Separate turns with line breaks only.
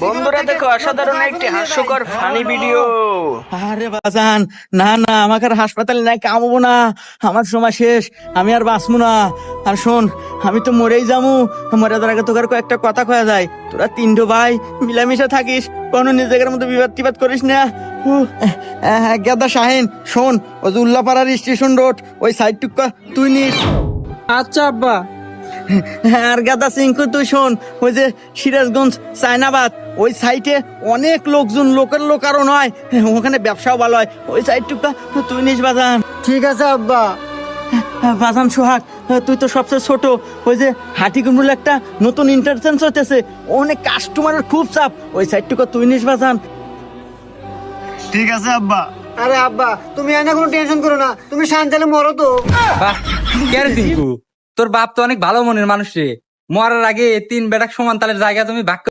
বন্ধুরা দেখো অসাধারণ একটি হাস্যকর ফানি ভিডিও।
আরে বাজান, না না, আমাকে আর হাসপাতালে নাই কামবো না, আমার সময় শেষ, আমি আর বাঁচবো না। আর শোন, আমি তো মরেই যাবো, মরে যাওয়ার আগে তোকে আর কয়েকটা কথা কয়া যায়। তোরা তিনটো ভাই মিলামিশা থাকিস, কোনো নিজেদের মধ্যে বিবাদ টিবাদ করিস না। গেদা শাহিন, শোন, ওই যে উল্লাপাড়ার স্টেশন রোড ওই সাইডটুকু তুই নিস।
আচ্ছা আব্বা।
আর গাদা সিংকু তুই শোন, ওই যে সিরাজগঞ্জ চায়নাবাদ ওই সাইটে অনেক লোকজন, লোক আরো নয়, ওখানে ব্যবসাও ভালো হয়, ওই সাইডটুকু তুই নিস বাজান।
ঠিক আছে আব্বা।
বাজান সোহাগ, তুই তো সবচেয়ে ছোট, ওই যে হাটিকুমরুল একটা নতুন ইন্টারচেঞ্জ হতেছে, অনেক কাস্টমারের খুব চাপ, ওই সাইডটুকু তুই নিস বাজান।
ঠিক আছে আব্বা। আরে আব্বা, তুমি এনে কোনো টেনশন করো না, তুমি শান্তালে মরো তো।
বাহ, কে রে টিঙ্কু, তোর বাপ তো অনেক ভালো মনের মানুষ রে। মরার আগে তিন বেটাক সমান তালের জায়গা তুমি ভাগ